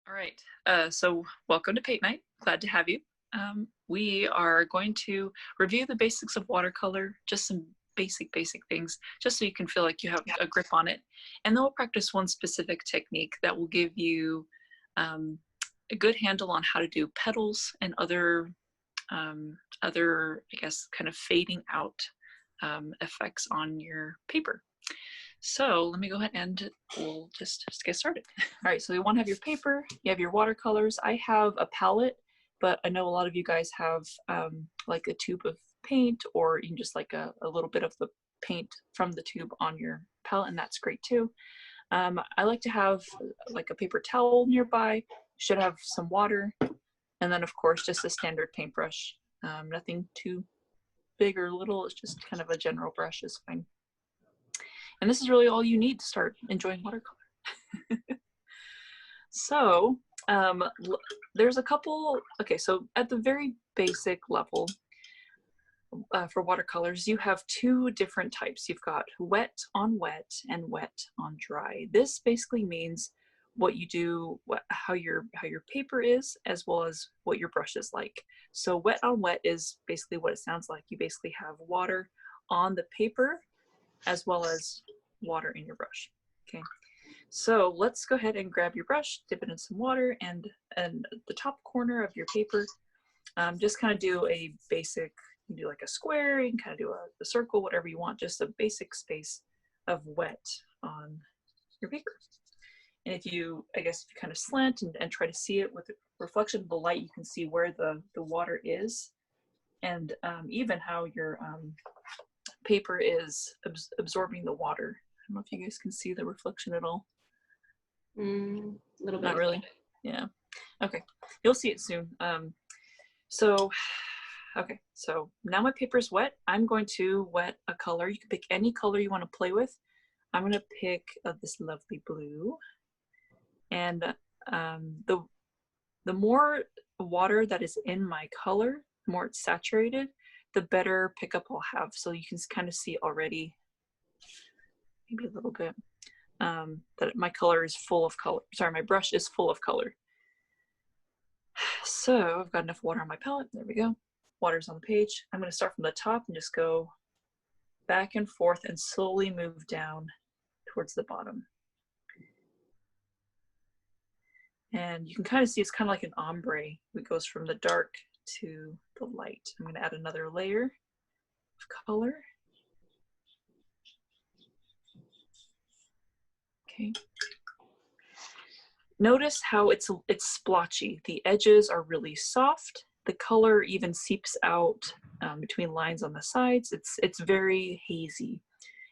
All right, so welcome to Paint Night. Glad to have you. We are going to review the basics of watercolor, just some basic things, just so you can feel like you have a grip on it. And then we'll practice one specific technique that will give you a good handle on how to do petals and other, I guess, kind of fading out effects on your paper. So let me go ahead and we'll just get started. All right, so you want to have your paper, you have your watercolors. I have a palette, but I know a lot of you guys have like a tube of paint, or even just like a little bit of the paint from the tube on your palette, and that's great too. I like to have like a paper towel nearby, should have some water, and then of course just a standard paintbrush. Nothing too big or little, it's just kind of a general brush is fine. And this is really all you need to start enjoying watercolor. So there's a couple, okay, so at the very basic level for watercolors, you have two different types. You've got wet on wet and wet on dry. This basically means what you do, how your paper is, as well as what your brush is like. So wet on wet is basically what it sounds like. You basically have water on the paper as well as water in your brush. Okay, so let's go ahead and grab your brush, dip it in some water, and the top corner of your paper, just kind of do a basic, you can do like a square, you can kind of do a circle, whatever you want, just a basic space of wet on your paper. And if you, I guess, if you kind of slant and try to see it with the reflection of the light, you can see where the water is, and even how your paper is absorbing the water. I don't know if you guys can see the reflection at all. A little bit. Not really. Yeah. Okay. You'll see it soon. So now my paper is wet. I'm going to wet a color. You can pick any color you want to play with. I'm going to pick this lovely blue. And the more water that is in my color, the more it's saturated, the better pickup I'll have. So you can kind of see already, maybe a little bit, that my color is full of color. Sorry, my brush is full of color. So I've got enough water on my palette. There we go. Water's on the page. I'm going to start from the top and just go back and forth and slowly move down towards the bottom. And you can kind of see it's kind of like an ombre. It goes from the dark to the light. I'm going to add another layer of color. Okay. Notice how it's splotchy. The edges are really soft. The color even seeps out between lines on the sides. It's very hazy.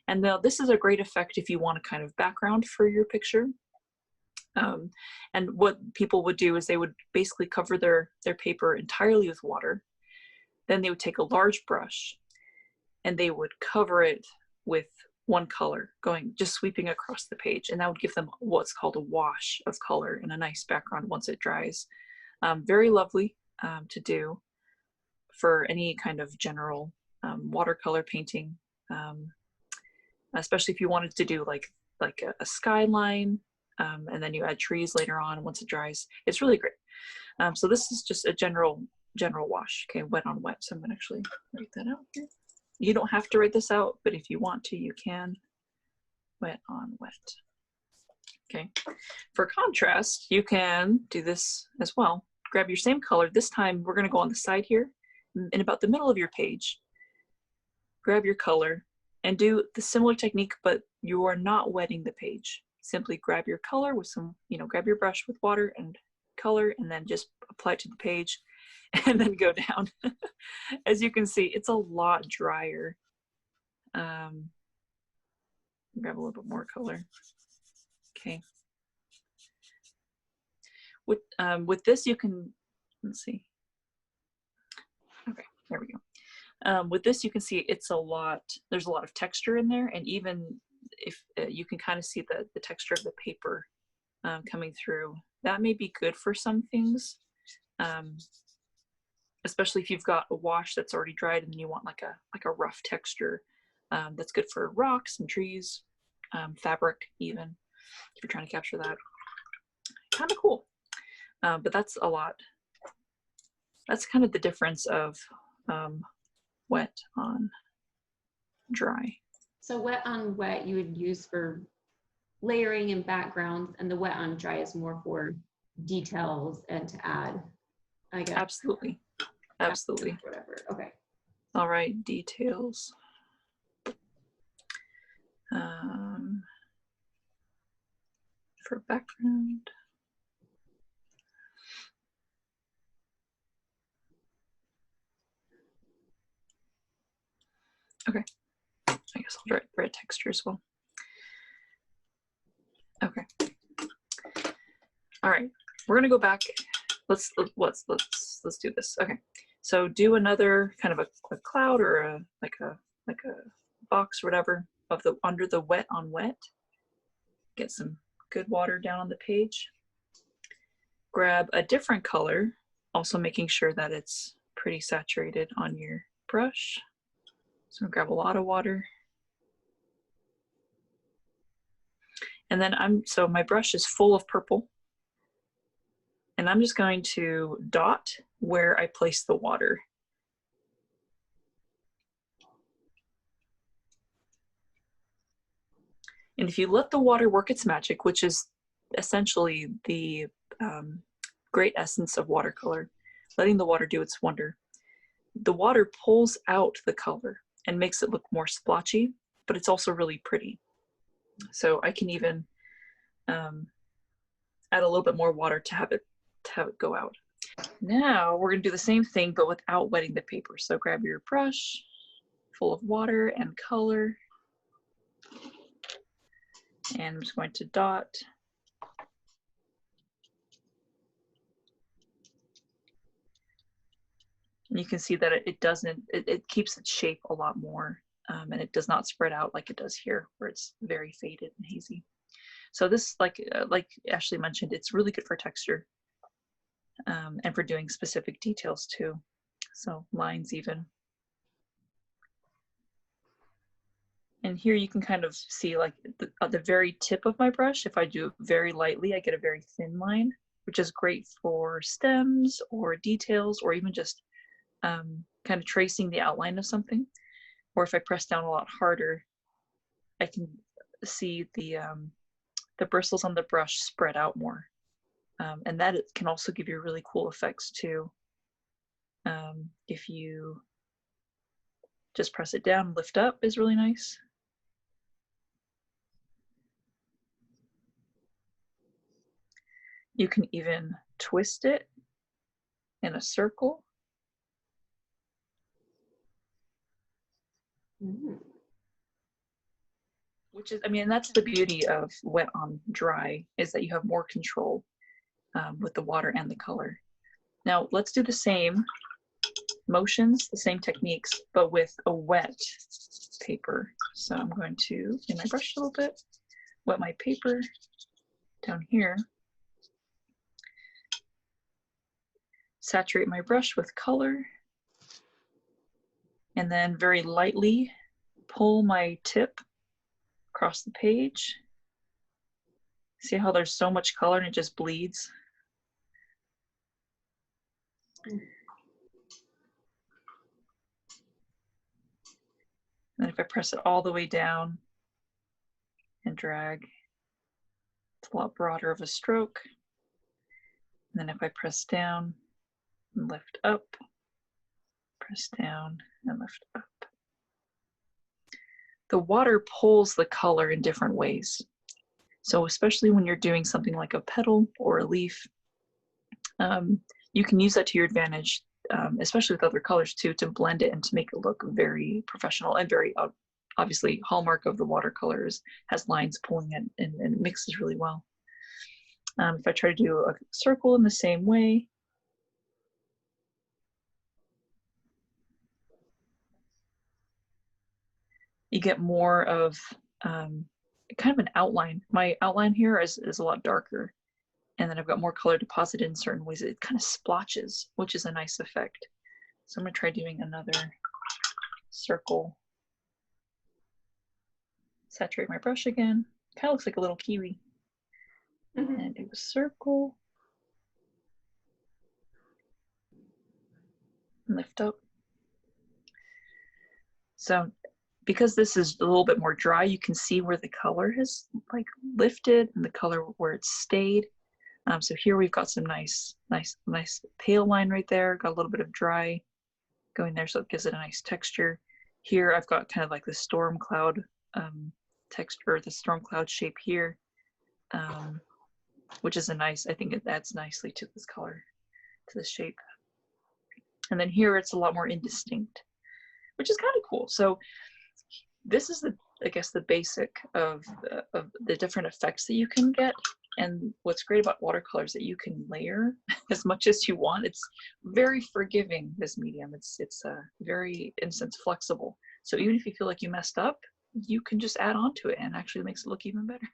And now this is a great effect if you want a kind of background for your picture. And what people would do is they would basically cover their paper entirely with water. Then they would take a large brush and they would cover it with one color, just sweeping across the page. And that would give them what's called a wash of color and a nice background once it dries. Very lovely to do for any kind of general watercolor painting, especially if you wanted to do like a skyline, and then you add trees later on once it dries. It's really great. So this is just a general wash. Okay, wet on wet. So I'm gonna actually write that out here. You don't have to write this out, but if you want to, you can. Wet on wet. Okay. For contrast, you can do this as well. Grab your same color. This time we're gonna go on the side here, in about the middle of your page. Grab your color and do the similar technique, but you are not wetting the page. Simply grab your color with some, grab your brush with water and color, and then just apply it to the page and then go down. As you can see, it's a lot drier. Grab a little bit more color. Okay. With this, you can, let's see. Okay, there we go. With this, you can see there's a lot of texture in there, and even if you can kind of see the texture of the paper coming through. That may be good for some things, especially if you've got a wash that's already dried and you want like a rough texture. That's good for rocks and trees, fabric even, if you're trying to capture that. Kind of cool. But that's a lot. That's kind of the difference of wet on dry. So wet on wet you would use for layering and backgrounds, and the wet on dry is more for details and to add, I guess. Absolutely. Absolutely. Whatever. Okay. All right, details. For background. Okay. I guess I'll write texture as well. Okay. All right. We're gonna go back. Let's do this. Okay. So do another kind of a cloud or a like a box or whatever of the under the wet on wet. Get some good water down on the page. Grab a different color, also making sure that it's pretty saturated on your brush. So grab a lot of water. And then so my brush is full of purple. And I'm just going to dot where I place the water. And if you let the water work its magic, which is essentially the great essence of watercolor, letting the water do its wonder, the water pulls out the color and makes it look more splotchy, but it's also really pretty. So I can even add a little bit more water to have it go out. Now we're going to do the same thing, but without wetting the paper. So grab your brush full of water and color. And I'm just going to dot. And you can see that it keeps its shape a lot more, and it does not spread out like it does here, where it's very faded and hazy. So this, like Ashley mentioned, it's really good for texture, and for doing specific details too. So lines even. And here you can kind of see like at the very tip of my brush, if I do it very lightly, I get a very thin line, which is great for stems or details, or even just kind of tracing the outline of something. Or if I press down a lot harder, I can see the bristles on the brush spread out more. And that can also give you really cool effects too. If you just press it down, lift up is really nice. You can even twist it in a circle. Which is, I mean, that's the beauty of wet on dry, is that you have more control with the water and the color. Now let's do the same motions, the same techniques, but with a wet paper. So I'm going to, in my brush a little bit, wet my paper down here, saturate my brush with color, and then very lightly pull my tip across the page. See how there's so much color and it just bleeds? And if I press it all the way down and drag, it's a lot broader of a stroke. And then if I press down and lift up, press down and lift up. The water pulls the color in different ways. So especially when you're doing something like a petal or a leaf, you can use that to your advantage, especially with other colors too, to blend it and to make it look very professional and very obviously hallmark of the watercolors has lines pulling it and it mixes really well. If I try to do a circle in the same way, you get more of kind of an outline. My outline here is a lot darker, and then I've got more color deposited in certain ways. It kind of splotches, which is a nice effect. So I'm gonna try doing another circle. Saturate my brush again. Kind of looks like a little kiwi. And do a circle. lift up. So because this is a little bit more dry, you can see where the color has like lifted and the color where it's stayed. So here we've got some nice pale line right there. Got a little bit of dry going there, so it gives it a nice texture. Here I've got kind of like the storm cloud texture, the storm cloud shape here, which is a nice, I think it adds nicely to this color, to this shape. And then here it's a lot more indistinct, which is kind of cool. So this is the, I guess, the basic of the different effects that you can get. And what's great about watercolor is that you can layer as much as you want. It's very forgiving, this medium. It's very, in a sense, flexible. So even if you feel like you messed up, you can just add on to it and actually makes it look even better.